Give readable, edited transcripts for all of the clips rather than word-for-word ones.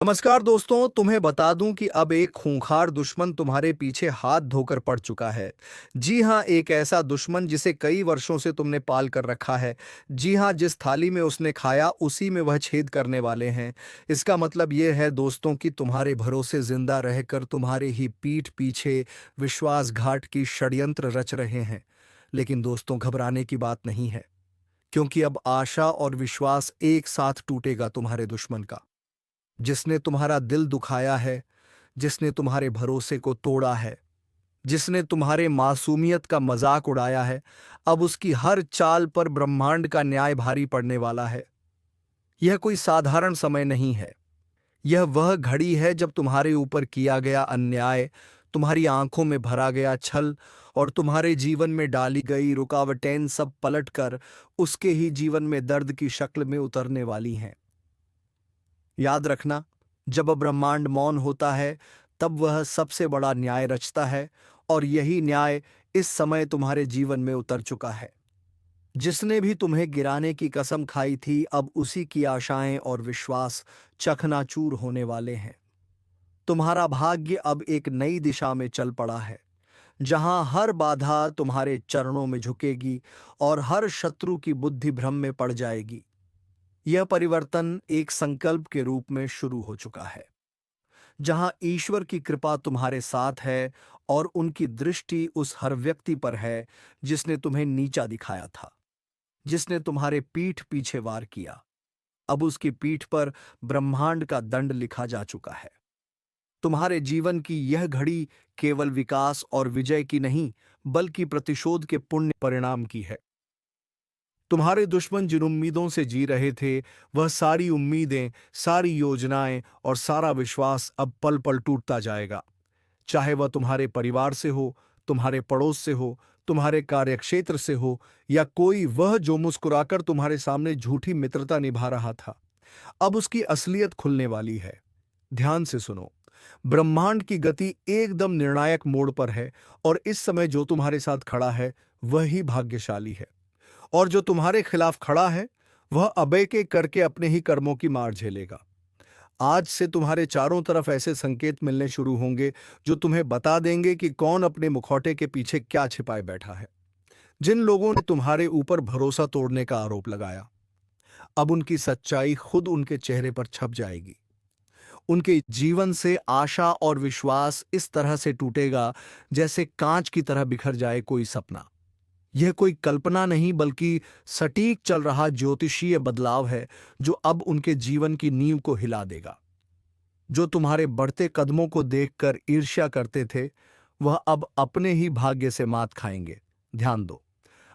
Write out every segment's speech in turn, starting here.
नमस्कार दोस्तों, तुम्हें बता दूं कि अब एक खूंखार दुश्मन तुम्हारे पीछे हाथ धोकर पड़ चुका है। जी हां, एक ऐसा दुश्मन जिसे कई वर्षों से तुमने पाल कर रखा है। जी हां, जिस थाली में उसने खाया उसी में वह छेद करने वाले हैं। इसका मतलब ये है दोस्तों कि तुम्हारे भरोसे जिंदा रहकर तुम्हारे ही पीठ पीछे विश्वासघात की षड्यंत्र रच रहे हैं। लेकिन दोस्तों, घबराने की बात नहीं है, क्योंकि अब आशा और विश्वास एक साथ टूटेगा तुम्हारे दुश्मन का। जिसने तुम्हारा दिल दुखाया है, जिसने तुम्हारे भरोसे को तोड़ा है, जिसने तुम्हारे मासूमियत का मजाक उड़ाया है, अब उसकी हर चाल पर ब्रह्मांड का न्याय भारी पड़ने वाला है। यह कोई साधारण समय नहीं है। यह वह घड़ी है जब तुम्हारे ऊपर किया गया अन्याय, तुम्हारी आंखों में भरा गया छल और तुम्हारे जीवन में डाली गई रुकावटें सब पलटकर उसके ही जीवन में दर्द की शक्ल में उतरने वाली हैं। याद रखना, जब ब्रह्मांड मौन होता है तब वह सबसे बड़ा न्याय रचता है, और यही न्याय इस समय तुम्हारे जीवन में उतर चुका है। जिसने भी तुम्हें गिराने की कसम खाई थी, अब उसी की आशाएं और विश्वास चकनाचूर होने वाले हैं। तुम्हारा भाग्य अब एक नई दिशा में चल पड़ा है, जहां हर बाधा तुम्हारे चरणों में झुकेगी और हर शत्रु की बुद्धि भ्रम में पड़ जाएगी। यह परिवर्तन एक संकल्प के रूप में शुरू हो चुका है, जहां ईश्वर की कृपा तुम्हारे साथ है और उनकी दृष्टि उस हर व्यक्ति पर है जिसने तुम्हें नीचा दिखाया था, जिसने तुम्हारे पीठ पीछे वार किया। अब उसकी पीठ पर ब्रह्मांड का दंड लिखा जा चुका है। तुम्हारे जीवन की यह घड़ी केवल विकास और विजय की नहीं, बल्कि प्रतिशोध के पुण्य परिणाम की है। तुम्हारे दुश्मन जिन उम्मीदों से जी रहे थे, वह सारी उम्मीदें, सारी योजनाएं और सारा विश्वास अब पल पल टूटता जाएगा। चाहे वह तुम्हारे परिवार से हो, तुम्हारे पड़ोस से हो, तुम्हारे कार्यक्षेत्र से हो, या कोई वह जो मुस्कुराकर तुम्हारे सामने झूठी मित्रता निभा रहा था। अब उसकी असलियत खुलने वाली है। ध्यान से सुनो, ब्रह्मांड की गति एकदम निर्णायक मोड़ पर है, और इस समय जो तुम्हारे साथ खड़ा है वही भाग्यशाली है, और जो तुम्हारे खिलाफ खड़ा है वह अबे के करके अपने ही कर्मों की मार झेलेगा। आज से तुम्हारे चारों तरफ ऐसे संकेत मिलने शुरू होंगे जो तुम्हें बता देंगे कि कौन अपने मुखौटे के पीछे क्या छिपाए बैठा है। जिन लोगों ने तुम्हारे ऊपर भरोसा तोड़ने का आरोप लगाया, अब उनकी सच्चाई खुद उनके चेहरे पर छप जाएगी। उनके जीवन से आशा और विश्वास इस तरह से टूटेगा जैसे कांच की तरह बिखर जाए कोई सपना। यह कोई कल्पना नहीं, बल्कि सटीक चल रहा ज्योतिषीय बदलाव है, जो अब उनके जीवन की नींव को हिला देगा। जो तुम्हारे बढ़ते कदमों को देखकर ईर्ष्या करते थे, वह अब अपने ही भाग्य से मात खाएंगे। ध्यान दो,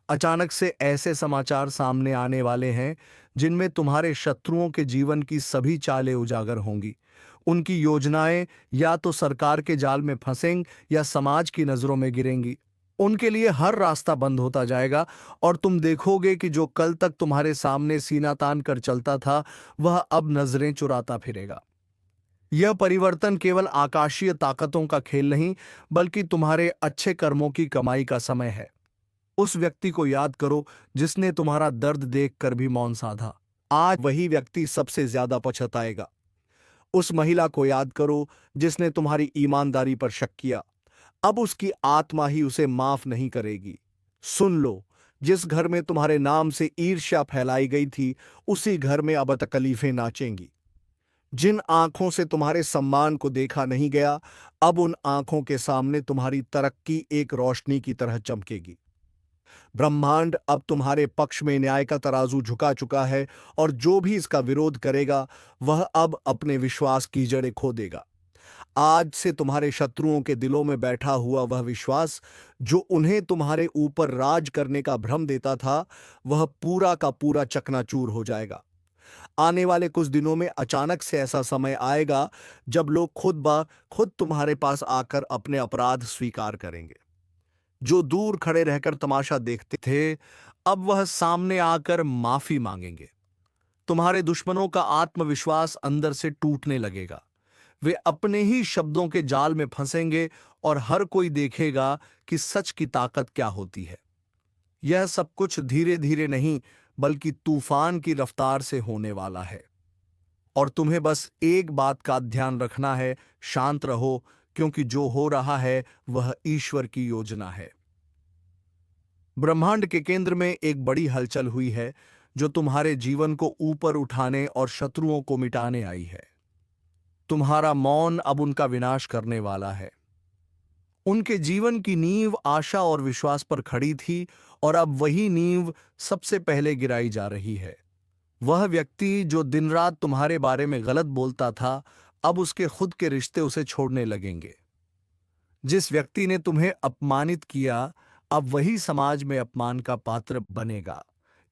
अचानक से ऐसे समाचार सामने आने वाले हैं जिनमें तुम्हारे शत्रुओं के जीवन की सभी चालें उजागर होंगी। उनकी योजनाएं या तो सरकार के जाल में फंसेंगी या समाज की नजरों में गिरेंगी। उनके लिए हर रास्ता बंद होता जाएगा, और तुम देखोगे कि जो कल तक तुम्हारे सामने सीना तान कर चलता था, वह अब नजरें चुराता फिरेगा। यह परिवर्तन केवल आकाशीय ताकतों का खेल नहीं, बल्कि तुम्हारे अच्छे कर्मों की कमाई का समय है। उस व्यक्ति को याद करो जिसने तुम्हारा दर्द देखकर भी मौन साधा। आज वही व्यक्ति सबसे ज्यादा पछताएगा। उस महिला को याद करो जिसने तुम्हारी ईमानदारी पर शक किया। अब उसकी आत्मा ही उसे माफ नहीं करेगी। सुन लो, जिस घर में तुम्हारे नाम से ईर्ष्या फैलाई गई थी, उसी घर में अब तकलीफें नाचेंगी। जिन आंखों से तुम्हारे सम्मान को देखा नहीं गया, अब उन आंखों के सामने तुम्हारी तरक्की एक रोशनी की तरह चमकेगी। ब्रह्मांड अब तुम्हारे पक्ष में न्याय का तराजू झुका चुका है, और जो भी इसका विरोध करेगा वह अब अपने विश्वास की जड़ें खो देगा। आज से तुम्हारे शत्रुओं के दिलों में बैठा हुआ वह विश्वास जो उन्हें तुम्हारे ऊपर राज करने का भ्रम देता था, वह पूरा का पूरा चकनाचूर हो जाएगा। आने वाले कुछ दिनों में अचानक से ऐसा समय आएगा जब लोग खुद ब खुद तुम्हारे पास आकर अपने अपराध स्वीकार करेंगे। जो दूर खड़े रहकर तमाशा देखते थे, अब वह सामने आकर माफी मांगेंगे। तुम्हारे दुश्मनों का आत्मविश्वास अंदर से टूटने लगेगा। वे अपने ही शब्दों के जाल में फंसेंगे, और हर कोई देखेगा कि सच की ताकत क्या होती है। यह सब कुछ धीरे धीरे नहीं, बल्कि तूफान की रफ्तार से होने वाला है। और तुम्हें बस एक बात का ध्यान रखना है, शांत रहो, क्योंकि जो हो रहा है वह ईश्वर की योजना है। ब्रह्मांड के केंद्र में एक बड़ी हलचल हुई है जो तुम्हारे जीवन को ऊपर उठाने और शत्रुओं को मिटाने आई है। तुम्हारा मौन अब उनका विनाश करने वाला है। उनके जीवन की नींव आशा और विश्वास पर खड़ी थी और अब वही नींव सबसे पहले गिराई जा रही है। वह व्यक्ति जो दिन रात तुम्हारे बारे में गलत बोलता था, अब उसके खुद के रिश्ते उसे छोड़ने लगेंगे। जिस व्यक्ति ने तुम्हें अपमानित किया, अब वही समाज में अपमान का पात्र बनेगा।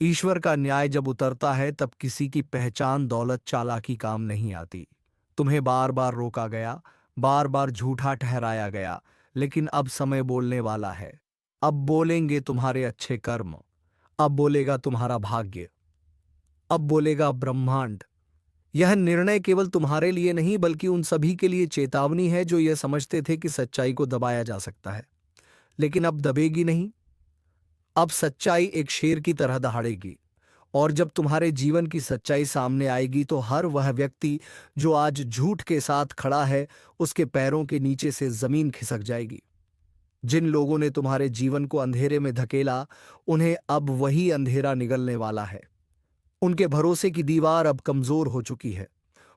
ईश्वर का न्याय जब उतरता है तब किसी की पहचान दौलत चालाकी काम नहीं आती। तुम्हें बार बार रोका गया, बार बार झूठा ठहराया गया, लेकिन अब समय बोलने वाला है। अब बोलेंगे तुम्हारे अच्छे कर्म, अब बोलेगा तुम्हारा भाग्य, अब बोलेगा ब्रह्मांड। यह निर्णय केवल तुम्हारे लिए नहीं बल्कि उन सभी के लिए चेतावनी है जो यह समझते थे कि सच्चाई को दबाया जा सकता है, लेकिन अब दबेगी नहीं। अब सच्चाई एक शेर की तरह दहाड़ेगी। और जब तुम्हारे जीवन की सच्चाई सामने आएगी तो हर वह व्यक्ति जो आज झूठ के साथ खड़ा है, उसके पैरों के नीचे से जमीन खिसक जाएगी। जिन लोगों ने तुम्हारे जीवन को अंधेरे में धकेला, उन्हें अब वही अंधेरा निगलने वाला है। उनके भरोसे की दीवार अब कमजोर हो चुकी है,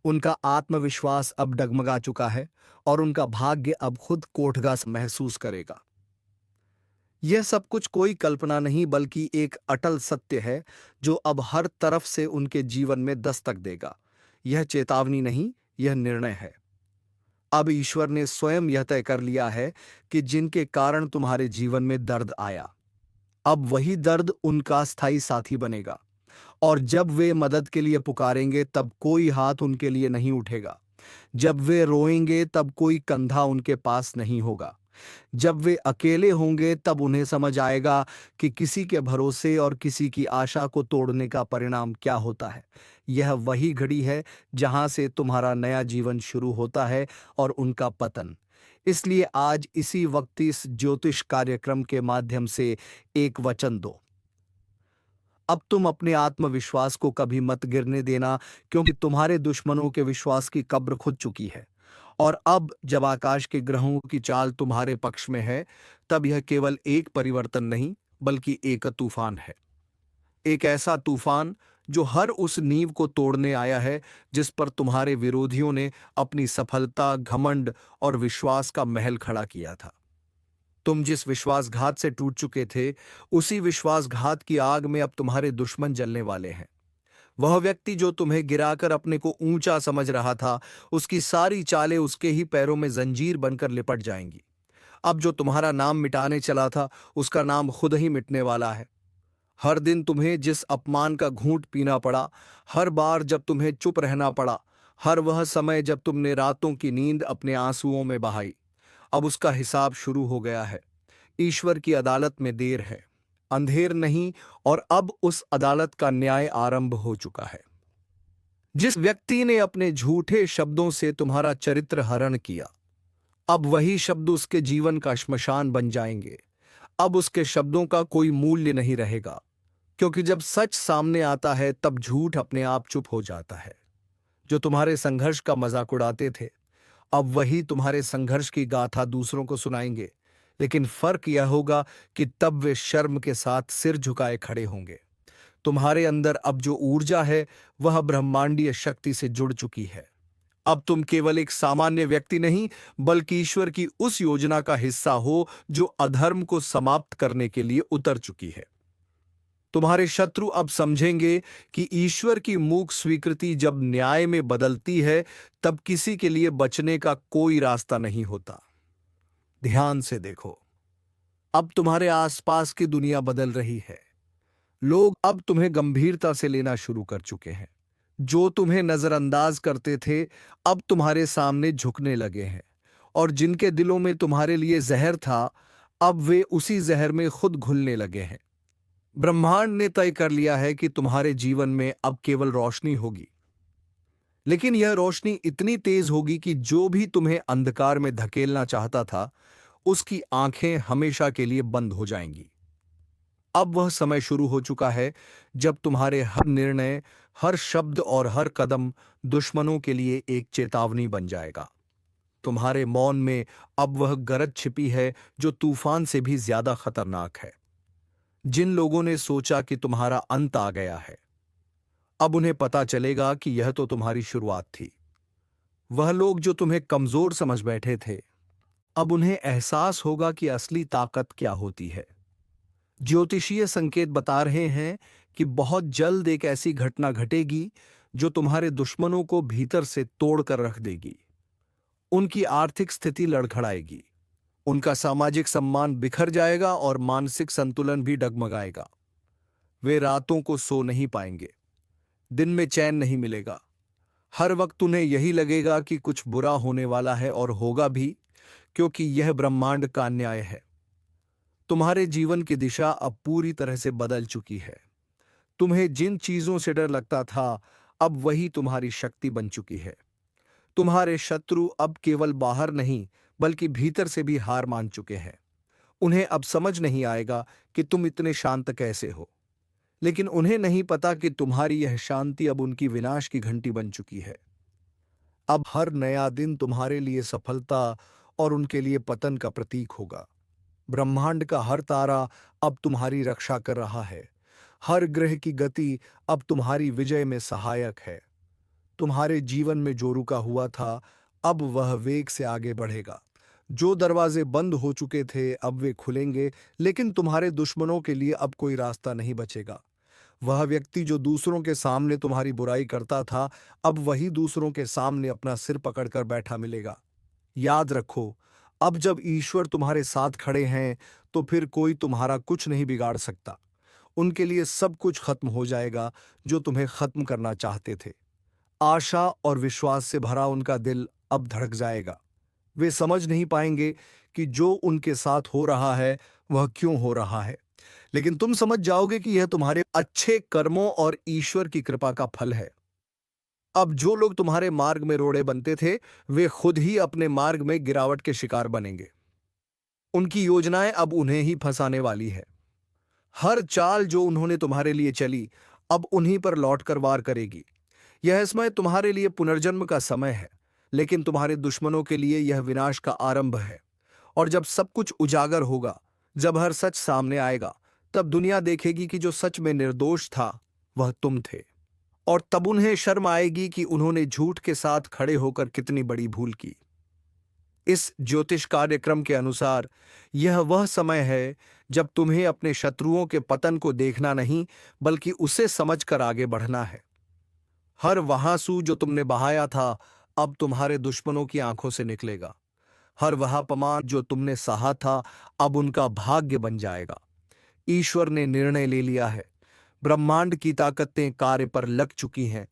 उनका आत्मविश्वास अब डगमगा चुका है और उनका भाग्य अब खुद कोठगा महसूस करेगा। यह सब कुछ कोई कल्पना नहीं बल्कि एक अटल सत्य है जो अब हर तरफ से उनके जीवन में दस्तक देगा। यह चेतावनी नहीं, यह निर्णय है। अब ईश्वर ने स्वयं यह तय कर लिया है कि जिनके कारण तुम्हारे जीवन में दर्द आया, अब वही दर्द उनका स्थायी साथी बनेगा। और जब वे मदद के लिए पुकारेंगे तब कोई हाथ उनके लिए नहीं उठेगा। जब वे रोएंगे तब कोई कंधा उनके पास नहीं होगा। जब वे अकेले होंगे तब उन्हें समझ आएगा कि किसी के भरोसे और किसी की आशा को तोड़ने का परिणाम क्या होता है। यह वही घड़ी है जहां से तुम्हारा नया जीवन शुरू होता है और उनका पतन। इसलिए आज इसी वक्त इस ज्योतिष कार्यक्रम के माध्यम से एक वचन दो। अब तुम अपने आत्मविश्वास को कभी मत गिरने देना, क्योंकि तुम्हारे दुश्मनों के विश्वास की कब्र खुद चुकी है। और अब जब आकाश के ग्रहों की चाल तुम्हारे पक्ष में है, तब यह केवल एक परिवर्तन नहीं बल्कि एक तूफान है। एक ऐसा तूफान जो हर उस नींव को तोड़ने आया है जिस पर तुम्हारे विरोधियों ने अपनी सफलता, घमंड और विश्वास का महल खड़ा किया था। तुम जिस विश्वासघात से टूट चुके थे, उसी विश्वासघात की आग में अब तुम्हारे दुश्मन जलने वाले हैं। वह व्यक्ति जो तुम्हें गिराकर अपने को ऊंचा समझ रहा था, उसकी सारी चालें उसके ही पैरों में जंजीर बनकर लिपट जाएंगी। अब जो तुम्हारा नाम मिटाने चला था, उसका नाम खुद ही मिटने वाला है। हर दिन तुम्हें जिस अपमान का घूंट पीना पड़ा, हर बार जब तुम्हें चुप रहना पड़ा, हर वह समय जब तुमने रातों की नींद अपने आंसुओं में बहाई, अब उसका हिसाब शुरू हो गया है। ईश्वर की अदालत में देर है, अंधेर नहीं, और अब उस अदालत का न्याय आरंभ हो चुका है। जिस व्यक्ति ने अपने झूठे शब्दों से तुम्हारा चरित्र हरण किया, अब वही शब्द उसके जीवन का श्मशान बन जाएंगे। अब उसके शब्दों का कोई मूल्य नहीं रहेगा, क्योंकि जब सच सामने आता है तब झूठ अपने आप चुप हो जाता है। जो तुम्हारे संघर्ष का मजाक उड़ाते थे, अब वही तुम्हारे संघर्ष की गाथा दूसरों को सुनाएंगे, लेकिन फर्क यह होगा कि तब वे शर्म के साथ सिर झुकाए खड़े होंगे। तुम्हारे अंदर अब जो ऊर्जा है वह ब्रह्मांडीय शक्ति से जुड़ चुकी है। अब तुम केवल एक सामान्य व्यक्ति नहीं बल्कि ईश्वर की उस योजना का हिस्सा हो जो अधर्म को समाप्त करने के लिए उतर चुकी है। तुम्हारे शत्रु अब समझेंगे कि ईश्वर की मूक स्वीकृति जब न्याय में बदलती है, तब किसी के लिए बचने का कोई रास्ता नहीं होता। ध्यान से देखो, अब तुम्हारे आसपास की दुनिया बदल रही है। लोग अब तुम्हें गंभीरता से लेना शुरू कर चुके हैं। जो तुम्हें नजरअंदाज करते थे, अब तुम्हारे सामने झुकने लगे हैं, और जिनके दिलों में तुम्हारे लिए जहर था, अब वे उसी जहर में खुद घुलने लगे हैं। ब्रह्मांड ने तय कर लिया है कि तुम्हारे जीवन में अब केवल रोशनी होगी, लेकिन यह रोशनी इतनी तेज होगी कि जो भी तुम्हें अंधकार में धकेलना चाहता था, उसकी आंखें हमेशा के लिए बंद हो जाएंगी। अब वह समय शुरू हो चुका है जब तुम्हारे हर निर्णय, हर शब्द और हर कदम दुश्मनों के लिए एक चेतावनी बन जाएगा। तुम्हारे मौन में अब वह गरज छिपी है जो तूफान से भी ज्यादा खतरनाक है। जिन लोगों ने सोचा कि तुम्हारा अंत आ गया है, अब उन्हें पता चलेगा कि यह तो तुम्हारी शुरुआत थी। वह लोग जो तुम्हें कमजोर समझ बैठे थे, अब उन्हें एहसास होगा कि असली ताकत क्या होती है। ज्योतिषीय संकेत बता रहे हैं कि बहुत जल्द एक ऐसी घटना घटेगी जो तुम्हारे दुश्मनों को भीतर से तोड़कर रख देगी। उनकी आर्थिक स्थिति लड़खड़ाएगी, उनका सामाजिक सम्मान बिखर जाएगा और मानसिक संतुलन भी डगमगाएगा। वे रातों को सो नहीं पाएंगे, दिन में चैन नहीं मिलेगा। हर वक्त उन्हें यही लगेगा कि कुछ बुरा होने वाला है, और होगा भी, क्योंकि यह ब्रह्मांड का न्याय है। तुम्हारे जीवन की दिशा अब पूरी तरह से बदल चुकी है। तुम्हें जिन चीजों से डर लगता था, अब वही तुम्हारी शक्ति बन चुकी है। तुम्हारे शत्रु अब केवल बाहर नहीं बल्कि भीतर से भी हार मान चुके हैं। उन्हें अब समझ नहीं आएगा कि तुम इतने शांत कैसे हो, लेकिन उन्हें नहीं पता कि तुम्हारी यह शांति अब उनकी विनाश की घंटी बन चुकी है। अब हर नया दिन तुम्हारे लिए सफलता और उनके लिए पतन का प्रतीक होगा। ब्रह्मांड का हर तारा अब तुम्हारी रक्षा कर रहा है। हर ग्रह की गति अब तुम्हारी विजय में सहायक है। तुम्हारे जीवन में जो रुका हुआ था, अब वह वेग से आगे बढ़ेगा। जो दरवाजे बंद हो चुके थे, अब वे खुलेंगे, लेकिन तुम्हारे दुश्मनों के लिए अब कोई रास्ता नहीं बचेगा। वह व्यक्ति जो दूसरों के सामने तुम्हारी बुराई करता था, अब वही दूसरों के सामने अपना सिर पकड़कर बैठा मिलेगा। याद रखो, अब जब ईश्वर तुम्हारे साथ खड़े हैं, तो फिर कोई तुम्हारा कुछ नहीं बिगाड़ सकता। उनके लिए सब कुछ खत्म हो जाएगा जो तुम्हें खत्म करना चाहते थे। आशा और विश्वास से भरा उनका दिल अब धड़क जाएगा। वे समझ नहीं पाएंगे कि जो उनके साथ हो रहा है वह क्यों हो रहा है, लेकिन तुम समझ जाओगे कि यह तुम्हारे अच्छे कर्मों और ईश्वर की कृपा का फल है। अब जो लोग तुम्हारे मार्ग में रोड़े बनते थे, वे खुद ही अपने मार्ग में गिरावट के शिकार बनेंगे। उनकी योजनाएं अब उन्हें ही फंसाने वाली है। हर चाल जो उन्होंने तुम्हारे लिए चली, अब उन्हीं पर लौटकर वार करेगी। यह समय तुम्हारे लिए पुनर्जन्म का समय है, लेकिन तुम्हारे दुश्मनों के लिए यह विनाश का आरंभ है। और जब सब कुछ उजागर होगा, जब हर सच सामने आएगा, तब दुनिया देखेगी कि जो सच में निर्दोष था वह तुम थे। और तब उन्हें शर्म आएगी कि उन्होंने झूठ के साथ खड़े होकर कितनी बड़ी भूल की। इस ज्योतिष कार्यक्रम के अनुसार यह वह समय है जब तुम्हें अपने शत्रुओं के पतन को देखना नहीं, बल्कि उसे समझकर आगे बढ़ना है। हर वह आंसू जो तुमने बहाया था, अब तुम्हारे दुश्मनों की आंखों से निकलेगा। हर वह अपमान जो तुमने सहा था, अब उनका भाग्य बन जाएगा। ईश्वर ने निर्णय ले लिया है। ब्रह्मांड की ताकतें कार्य पर लग चुकी हैं,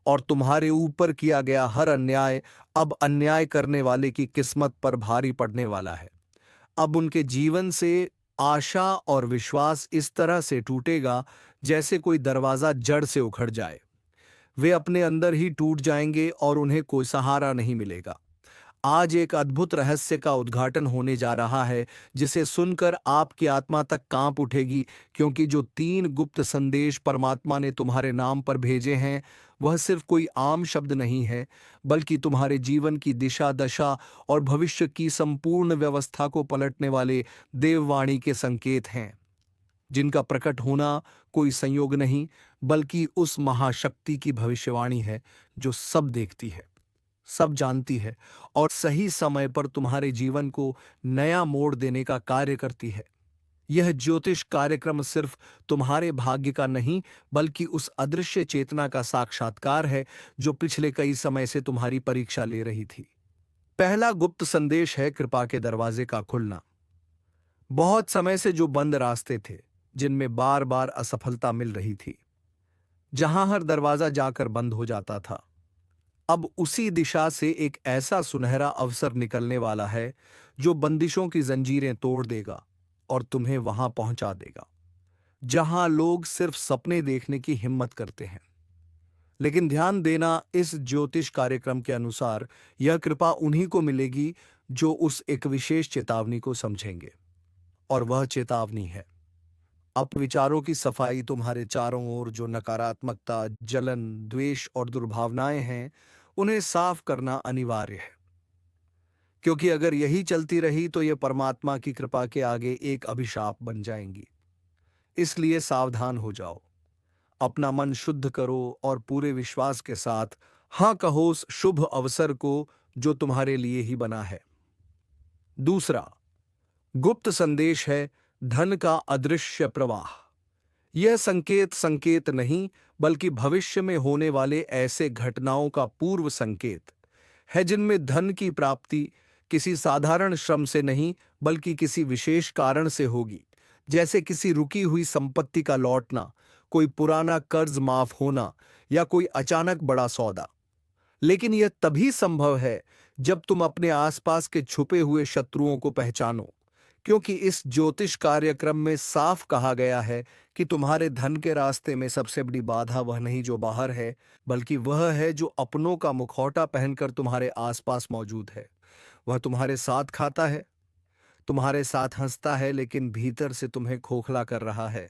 और तुम्हारे ऊपर किया गया हर अन्याय अब अन्याय करने वाले की किस्मत पर भारी पड़ने वाला है। अब उनके जीवन से आशा और विश्वास इस तरह से टूटेगा जैसे कोई दरवाजा जड़ से उखड़ जाए। वे अपने अंदर ही टूट जाएंगे और उन्हें कोई सहारा नहीं मिलेगा। आज एक अद्भुत रहस्य का उद्घाटन होने जा रहा है, जिसे सुनकर आपकी आत्मा तक कांप उठेगी, क्योंकि जो 3 गुप्त संदेश परमात्मा ने तुम्हारे नाम पर भेजे हैं, वह सिर्फ कोई आम शब्द नहीं है, बल्कि तुम्हारे जीवन की दिशा दशा और भविष्य की संपूर्ण व्यवस्था को पलटने वाले देववाणी के संकेत हैं, जिनका प्रकट होना कोई संयोग नहीं, बल्कि उस महाशक्ति की भविष्यवाणी है जो सब देखती है, सब जानती है, और सही समय पर तुम्हारे जीवन को नया मोड़ देने का कार्य करती है। यह ज्योतिष कार्यक्रम सिर्फ तुम्हारे भाग्य का नहीं, बल्कि उस अदृश्य चेतना का साक्षात्कार है जो पिछले कई समय से तुम्हारी परीक्षा ले रही थी। पहला गुप्त संदेश है कृपा के दरवाजे का खुलना। बहुत समय से जो बंद रास्ते थे, जिनमें बार बार असफलता मिल रही थी, जहां हर दरवाजा जाकर बंद हो जाता था, अब उसी दिशा से एक ऐसा सुनहरा अवसर निकलने वाला है जो बंदिशों की जंजीरें तोड़ देगा और तुम्हें वहां पहुंचा देगा जहां लोग सिर्फ सपने देखने की हिम्मत करते हैं। लेकिन ध्यान देना, इस ज्योतिष कार्यक्रम के अनुसार यह कृपा उन्हीं को मिलेगी जो उस एक विशेष चेतावनी को समझेंगे। और वह चेतावनी है, अपविचारों की सफाई तुम्हारे चारों ओर जो नकारात्मकता, जलन, द्वेष और दुर्भावनाएं हैं, उन्हें साफ करना अनिवार्य है। क्योंकि अगर यही चलती रही तो ये परमात्मा की कृपा के आगे एक अभिशाप बन जाएंगी। इसलिए सावधान हो जाओ, अपना मन शुद्ध करो और पूरे विश्वास के साथ हाँ कहो उस शुभ अवसर को जो तुम्हारे लिए ही बना है। दूसरा गुप्त संदेश है धन का अदृश्य प्रवाह। यह संकेत संकेत नहीं, बल्कि भविष्य में होने वाले ऐसे घटनाओं का पूर्व संकेत है जिनमें धन की प्राप्ति किसी साधारण श्रम से नहीं, बल्कि किसी विशेष कारण से होगी। जैसे किसी रुकी हुई संपत्ति का लौटना, कोई पुराना कर्ज माफ होना या कोई अचानक बड़ा सौदा। लेकिन यह तभी संभव है जब तुम अपने आसपास के छुपे हुए शत्रुओं को पहचानो, क्योंकि इस ज्योतिष कार्यक्रम में साफ कहा गया है कि तुम्हारे धन के रास्ते में सबसे बड़ी बाधा वह नहीं जो बाहर है, बल्कि वह है जो अपनों का मुखौटा पहनकर तुम्हारे आसपास मौजूद है। वह तुम्हारे साथ खाता है, तुम्हारे साथ हंसता है, लेकिन भीतर से तुम्हें खोखला कर रहा है।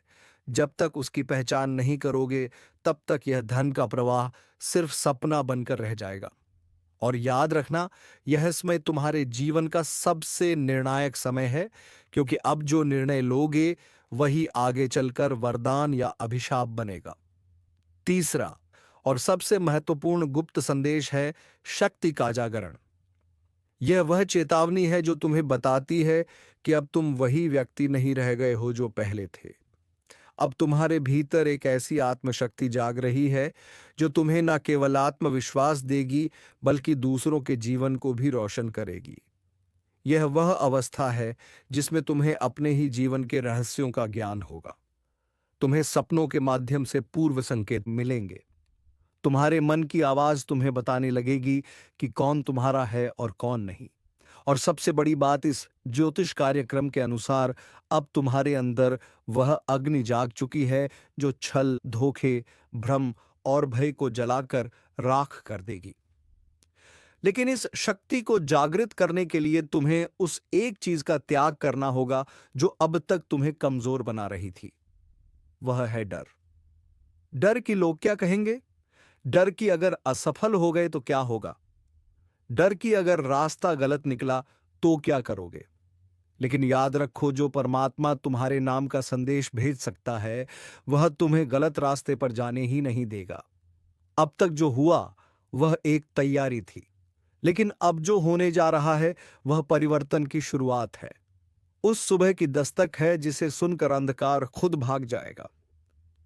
जब तक उसकी पहचान नहीं करोगे, तब तक यह धन का प्रवाह सिर्फ सपना बनकर रह जाएगा। और याद रखना, यह समय तुम्हारे जीवन का सबसे निर्णायक समय है, क्योंकि अब जो निर्णय लोगे वही आगे चलकर वरदान या अभिशाप बनेगा। तीसरा और सबसे महत्वपूर्ण गुप्त संदेश है शक्ति का जागरण। यह वह चेतावनी है जो तुम्हें बताती है कि अब तुम वही व्यक्ति नहीं रह गए हो जो पहले थे। अब तुम्हारे भीतर एक ऐसी आत्मशक्ति जाग रही है जो तुम्हें न केवल आत्मविश्वास देगी, बल्कि दूसरों के जीवन को भी रोशन करेगी। यह वह अवस्था है जिसमें तुम्हें अपने ही जीवन के रहस्यों का ज्ञान होगा। तुम्हें सपनों के माध्यम से पूर्व संकेत मिलेंगे। तुम्हारे मन की आवाज तुम्हें बताने लगेगी कि कौन तुम्हारा है और कौन नहीं। और सबसे बड़ी बात, इस ज्योतिष कार्यक्रम के अनुसार अब तुम्हारे अंदर वह अग्नि जाग चुकी है जो छल, धोखे, भ्रम और भय को जलाकर राख कर देगी। लेकिन इस शक्ति को जागृत करने के लिए तुम्हें उस एक चीज का त्याग करना होगा जो अब तक तुम्हें कमजोर बना रही थी। वह है डर। डर कि लोग क्या कहेंगे, डर कि अगर असफल हो गए तो क्या होगा, डर कि अगर रास्ता गलत निकला तो क्या करोगे। लेकिन याद रखो, जो परमात्मा तुम्हारे नाम का संदेश भेज सकता है वह तुम्हें गलत रास्ते पर जाने ही नहीं देगा। अब तक जो हुआ वह एक तैयारी थी, लेकिन अब जो होने जा रहा है वह परिवर्तन की शुरुआत है। उस सुबह की दस्तक है जिसे सुनकर अंधकार खुद भाग जाएगा।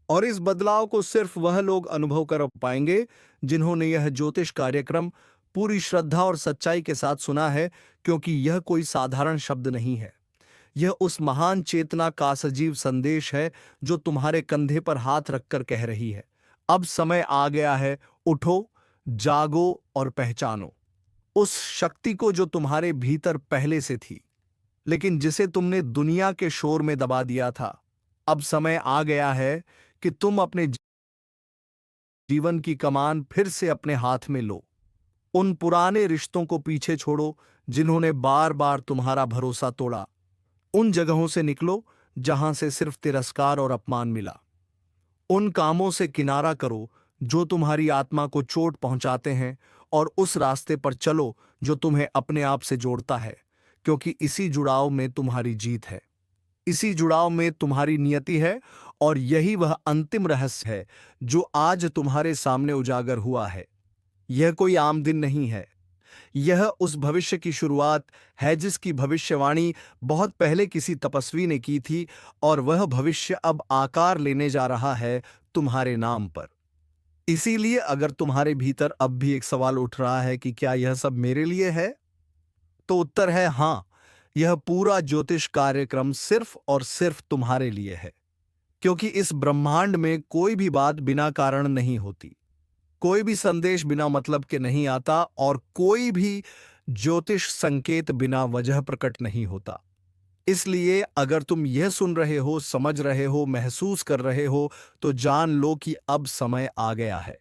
और इस बदलाव को सिर्फ वह लोग अनुभव कर पाएंगे जिन्होंने यह ज्योतिष कार्यक्रम पूरी श्रद्धा और सच्चाई के साथ सुना है, क्योंकि यह कोई साधारण शब्द नहीं है। यह उस महान चेतना का सजीव संदेश है जो तुम्हारे कंधे पर हाथ रखकर कह रही है, अब समय आ गया है, उठो, जागो और पहचानो उस शक्ति को जो तुम्हारे भीतर पहले से थी, लेकिन जिसे तुमने दुनिया के शोर में दबा दिया था। अब समय आ गया है कि तुम अपने जीवन की कमान फिर से अपने हाथ में लो। उन पुराने रिश्तों को पीछे छोड़ो जिन्होंने बार बार तुम्हारा भरोसा तोड़ा। उन जगहों से निकलो जहां से सिर्फ तिरस्कार और अपमान मिला। उन कामों से किनारा करो जो तुम्हारी आत्मा को चोट पहुंचाते हैं, और उस रास्ते पर चलो जो तुम्हें अपने आप से जोड़ता है, क्योंकि इसी जुड़ाव में तुम्हारी जीत है, इसी जुड़ाव में तुम्हारी नियति है। और यही वह अंतिम रहस्य है जो आज तुम्हारे सामने उजागर हुआ है। यह कोई आम दिन नहीं है, यह उस भविष्य की शुरुआत है जिसकी भविष्यवाणी बहुत पहले किसी तपस्वी ने की थी, और वह भविष्य अब आकार लेने जा रहा है तुम्हारे नाम पर। इसीलिए अगर तुम्हारे भीतर अब भी एक सवाल उठ रहा है कि क्या यह सब मेरे लिए है, तो उत्तर है हां, यह पूरा ज्योतिष कार्यक्रम सिर्फ और सिर्फ तुम्हारे लिए है। क्योंकि इस ब्रह्मांड में कोई भी बात बिना कारण नहीं होती, कोई भी संदेश बिना मतलब के नहीं आता, और कोई भी ज्योतिष संकेत बिना वजह प्रकट नहीं होता। इसलिए अगर तुम यह सुन रहे हो, समझ रहे हो, महसूस कर रहे हो, तो जान लो कि अब समय आ गया है।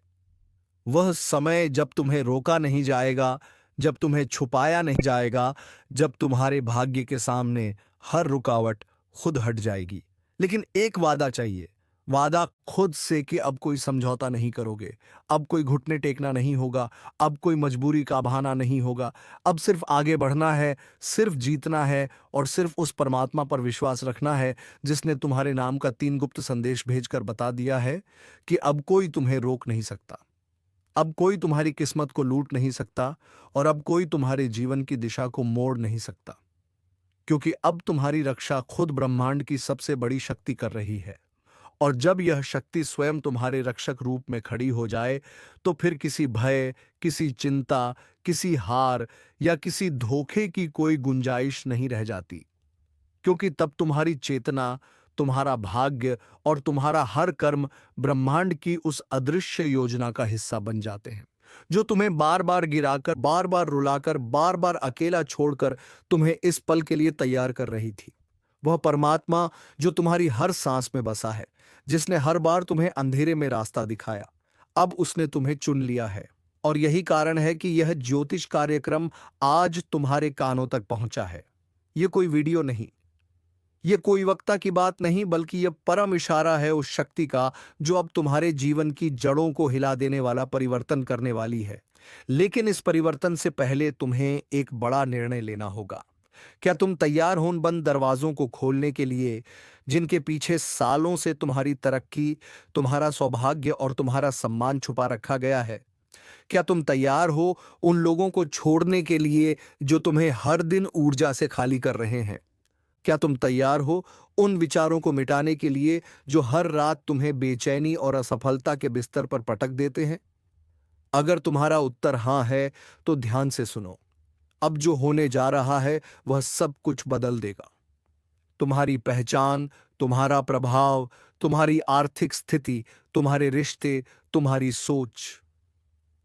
वह समय जब तुम्हें रोका नहीं जाएगा, जब तुम्हें छुपाया नहीं जाएगा, जब तुम्हारे भाग्य के सामने हर रुकावट खुद हट जाएगी, लेकिन एक वादा चाहिए, वादा खुद से कि अब कोई समझौता नहीं करोगे, अब कोई घुटने टेकना नहीं होगा, अब कोई मजबूरी का बहाना नहीं होगा, अब सिर्फ आगे बढ़ना है, सिर्फ जीतना है और सिर्फ उस परमात्मा पर विश्वास रखना है जिसने तुम्हारे नाम का 3 गुप्त संदेश भेजकर बता दिया है कि अब कोई तुम्हें रोक नहीं सकता, अब कोई तुम्हारी किस्मत को लूट नहीं सकता और अब कोई तुम्हारे जीवन की दिशा को मोड़ नहीं सकता, क्योंकि अब तुम्हारी रक्षा खुद ब्रह्मांड की सबसे बड़ी शक्ति कर रही है। और जब यह शक्ति स्वयं तुम्हारे रक्षक रूप में खड़ी हो जाए, तो फिर किसी भय, किसी चिंता, किसी हार या किसी धोखे की कोई गुंजाइश नहीं रह जाती, क्योंकि तब तुम्हारी चेतना, तुम्हारा भाग्य और तुम्हारा हर कर्म ब्रह्मांड की उस अदृश्य योजना का हिस्सा बन जाते हैं, जो तुम्हें बार बार गिराकर, बार बार रुलाकर, बार बार अकेला छोड़कर तुम्हें इस पल के लिए तैयार कर रही थी। वह परमात्मा जो तुम्हारी हर सांस में बसा है, जिसने हर बार तुम्हें अंधेरे में रास्ता दिखाया, अब उसने तुम्हें चुन लिया है। और यही कारण है कि यह ज्योतिष कार्यक्रम आज तुम्हारे कानों तक पहुंचा है। यह कोई वीडियो नहीं, यह कोई वक्ता की बात नहीं, बल्कि यह परम इशारा है उस शक्ति का जो अब तुम्हारे जीवन की जड़ों को हिला देने वाला परिवर्तन करने वाली है। लेकिन इस परिवर्तन से पहले तुम्हें एक बड़ा निर्णय लेना होगा। क्या तुम तैयार हो उन बंद दरवाजों को खोलने के लिए जिनके पीछे सालों से तुम्हारी तरक्की, तुम्हारा सौभाग्य और तुम्हारा सम्मान छुपा रखा गया है? क्या तुम तैयार हो उन लोगों को छोड़ने के लिए जो तुम्हें हर दिन ऊर्जा से खाली कर रहे हैं? क्या तुम तैयार हो उन विचारों को मिटाने के लिए जो हर रात तुम्हें बेचैनी और असफलता के बिस्तर पर पटक देते हैं? अगर तुम्हारा उत्तर हां है, तो ध्यान से सुनो। अब जो होने जा रहा है वह सब कुछ बदल देगा। तुम्हारी पहचान, तुम्हारा प्रभाव, तुम्हारी आर्थिक स्थिति, तुम्हारे रिश्ते, तुम्हारी सोच,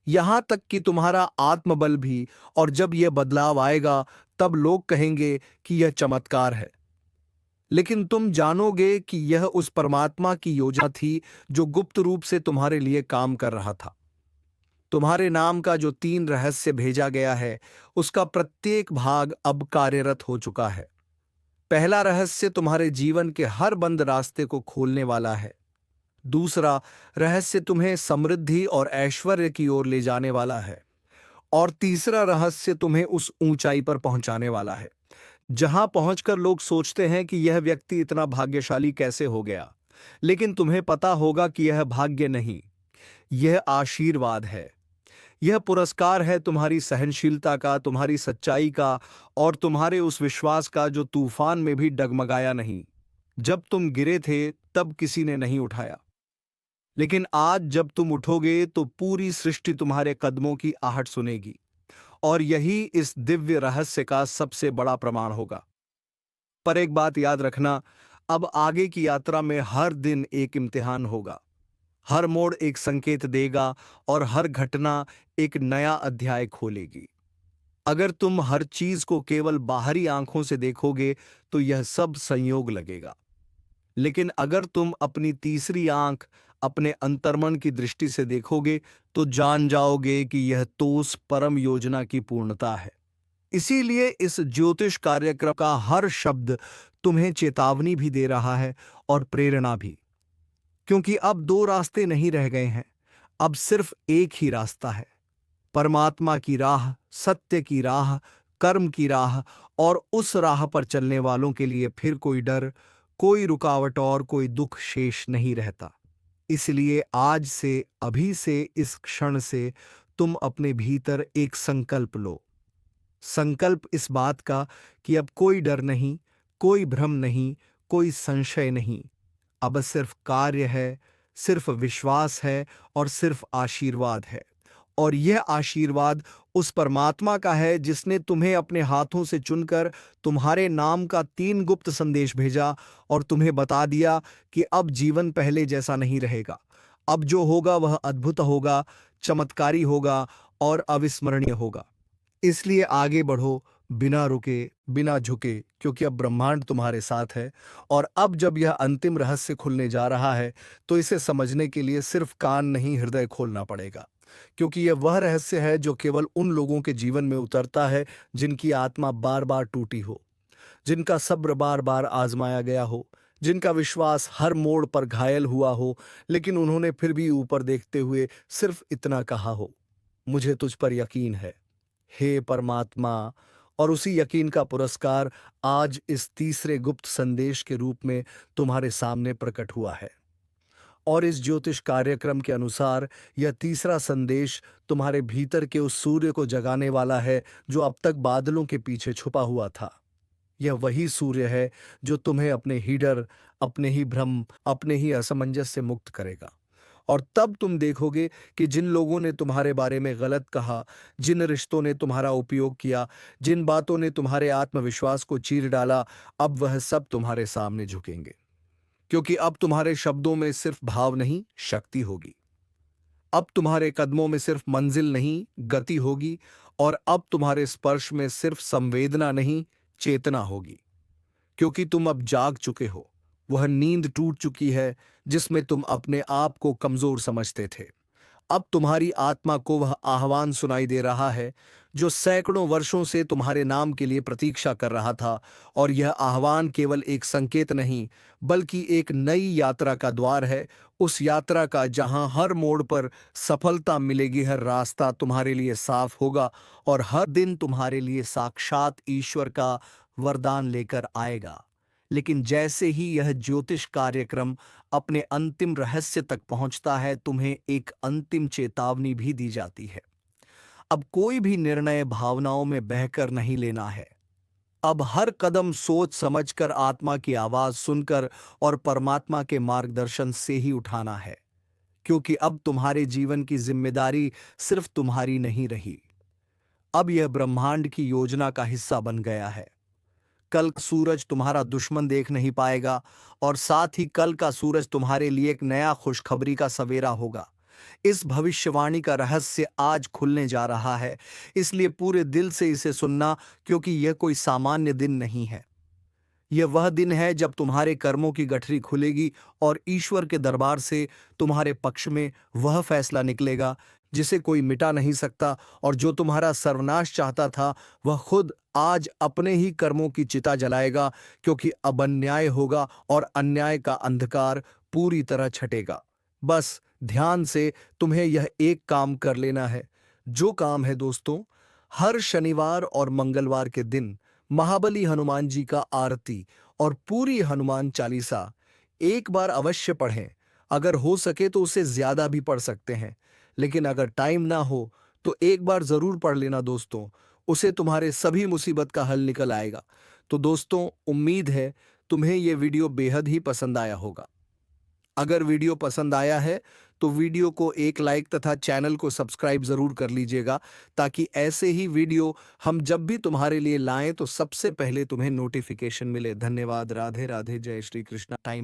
यहां तक कि तुम्हारा आत्मबल भी। और जब यह बदलाव आएगा, तब लोग कहेंगे कि यह चमत्कार है, लेकिन तुम जानोगे कि यह उस परमात्मा की योजना थी जो गुप्त रूप से तुम्हारे लिए काम कर रहा था। तुम्हारे नाम का जो 3 रहस्य भेजा गया है, उसका प्रत्येक भाग अब कार्यरत हो चुका है। पहला रहस्य तुम्हारे जीवन के हर बंद रास्ते को खोलने वाला है। दूसरा रहस्य तुम्हें समृद्धि और ऐश्वर्य की ओर ले जाने वाला है। और तीसरा रहस्य तुम्हें उस ऊंचाई पर पहुंचाने वाला है जहां पहुंचकर लोग सोचते हैं कि यह व्यक्ति इतना भाग्यशाली कैसे हो गया। लेकिन तुम्हें पता होगा कि यह भाग्य नहीं, यह आशीर्वाद है। यह पुरस्कार है तुम्हारी सहनशीलता का, तुम्हारी सच्चाई का और तुम्हारे उस विश्वास का जो तूफान में भी डगमगाया नहीं। जब तुम गिरे थे तब किसी ने नहीं उठाया, लेकिन आज जब तुम उठोगे तो पूरी सृष्टि तुम्हारे कदमों की आहट सुनेगी। और यही इस दिव्य रहस्य का सबसे बड़ा प्रमाण होगा। पर एक बात याद रखना, अब आगे की यात्रा में हर दिन एक इम्तिहान होगा। हर मोड़ एक संकेत देगा और हर घटना एक नया अध्याय खोलेगी। अगर तुम हर चीज को केवल बाहरी आंखों से देखोगे तो यह सब संयोग लगेगा, लेकिन अगर तुम अपनी तीसरी आंख, अपने अंतर्मन की दृष्टि से देखोगे तो जान जाओगे कि यह तो उस परम योजना की पूर्णता है। इसीलिए इस ज्योतिष कार्यक्रम का हर शब्द तुम्हें चेतावनी भी दे रहा है और प्रेरणा भी, क्योंकि अब 2 रास्ते नहीं रह गए हैं, अब सिर्फ एक ही रास्ता है। परमात्मा की राह, सत्य की राह, कर्म की राह। और उस राह पर चलने वालों के लिए फिर कोई डर, कोई रुकावट और कोई दुख शेष नहीं रहता। इसलिए आज से, अभी से, इस क्षण से तुम अपने भीतर एक संकल्प लो। संकल्प इस बात का कि अब कोई डर नहीं, कोई भ्रम नहीं, कोई संशय नहीं। अब सिर्फ कार्य है, सिर्फ विश्वास है और सिर्फ आशीर्वाद है। और यह आशीर्वाद उस परमात्मा का है जिसने तुम्हें अपने हाथों से चुनकर तुम्हारे नाम का 3 गुप्त संदेश भेजा और तुम्हें बता दिया कि अब जीवन पहले जैसा नहीं रहेगा। अब जो होगा वह अद्भुत होगा, चमत्कारी होगा और अविस्मरणीय होगा। इसलिए आगे बढ़ो, बिना रुके, बिना झुके, क्योंकि अब ब्रह्मांड तुम्हारे साथ है। और अब जब यह अंतिम रहस्य खुलने जा रहा है, तो इसे समझने के लिए सिर्फ कान नहीं, हृदय खोलना पड़ेगा, क्योंकि यह वह रहस्य है जो केवल उन लोगों के जीवन में उतरता है जिनकी आत्मा बार बार टूटी हो, जिनका सब्र बार बार आजमाया गया हो, जिनका विश्वास हर मोड़ पर घायल हुआ हो, लेकिन उन्होंने फिर भी ऊपर देखते हुए सिर्फ इतना कहा हो, मुझे तुझ पर यकीन है, हे परमात्मा। और उसी यकीन का पुरस्कार आज इस तीसरे गुप्त संदेश के रूप में तुम्हारे सामने प्रकट हुआ है। और इस ज्योतिष कार्यक्रम के अनुसार यह तीसरा संदेश तुम्हारे भीतर के उस सूर्य को जगाने वाला है जो अब तक बादलों के पीछे छुपा हुआ था। यह वही सूर्य है जो तुम्हें अपने ही डर, अपने ही भ्रम, अपने ही असमंजस से मुक्त करेगा। और तब तुम देखोगे कि जिन लोगों ने तुम्हारे बारे में गलत कहा, जिन रिश्तों ने तुम्हारा उपयोग किया, जिन बातों ने तुम्हारे आत्मविश्वास को चीर डाला, अब वह सब तुम्हारे सामने झुकेंगे। क्योंकि अब तुम्हारे शब्दों में सिर्फ भाव नहीं, शक्ति होगी। अब तुम्हारे कदमों में सिर्फ मंजिल नहीं, गति होगी। और अब तुम्हारे स्पर्श में सिर्फ संवेदना नहीं, चेतना होगी। क्योंकि तुम अब जाग चुके हो, वह नींद टूट चुकी है जिसमें तुम अपने आप को कमजोर समझते थे। अब तुम्हारी आत्मा को वह आह्वान सुनाई दे रहा है जो सैकड़ों वर्षों से तुम्हारे नाम के लिए प्रतीक्षा कर रहा था। और यह आह्वान केवल एक संकेत नहीं, बल्कि एक नई यात्रा का द्वार है, उस यात्रा का जहां हर मोड़ पर सफलता मिलेगी, हर रास्ता तुम्हारे लिए साफ होगा और हर दिन तुम्हारे लिए साक्षात ईश्वर का वरदान लेकर आएगा। लेकिन जैसे ही यह ज्योतिष कार्यक्रम अपने अंतिम रहस्य तक पहुंचता है, तुम्हें एक अंतिम चेतावनी भी दी जाती है। अब कोई भी निर्णय भावनाओं में बहकर नहीं लेना है। अब हर कदम सोच समझकर, आत्मा की आवाज सुनकर और परमात्मा के मार्गदर्शन से ही उठाना है। क्योंकि अब तुम्हारे जीवन की जिम्मेदारी सिर्फ तुम्हारी नहीं रही, अब यह ब्रह्मांड की योजना का हिस्सा बन गया है। कल का सूरज तुम्हारा दुश्मन देख नहीं पाएगा और साथ ही कल का सूरज तुम्हारे लिए एक नया खुशखबरी का सवेरा होगा। इस भविष्यवाणी का रहस्य आज खुलने जा रहा है, इसलिए पूरे दिल से इसे सुनना, क्योंकि यह कोई सामान्य दिन नहीं है। यह वह दिन है जब तुम्हारे कर्मों की गठरी खुलेगी और ईश्वर के दरबार से तुम्हारे पक्ष में वह फैसला निकलेगा जिसे कोई मिटा नहीं सकता। और जो तुम्हारा सर्वनाश चाहता था, वह खुद आज अपने ही कर्मों की चिता जलाएगा, क्योंकि अब अन्याय होगा और अन्याय का अंधकार पूरी तरह छटेगा। बस ध्यान से तुम्हें यह एक काम कर लेना है। जो काम है दोस्तों, हर शनिवार और मंगलवार के दिन महाबली हनुमान जी का आरती और पूरी हनुमान चालीसा एक बार अवश्य पढ़ें। अगर हो सके तो उसे ज्यादा भी पढ़ सकते हैं, लेकिन अगर टाइम ना हो तो एक बार जरूर पढ़ लेना दोस्तों, उसे तुम्हारे सभी मुसीबत का हल निकल आएगा। तो दोस्तों, उम्मीद है तुम्हें यह वीडियो बेहद ही पसंद आया होगा। अगर वीडियो पसंद आया है तो वीडियो को एक लाइक तथा चैनल को सब्सक्राइब जरूर कर लीजिएगा, ताकि ऐसे ही वीडियो हम जब भी तुम्हारे लिए लाएं तो सबसे पहले तुम्हें नोटिफिकेशन मिले। धन्यवाद। राधे राधे। जय श्री कृष्णा। टाइम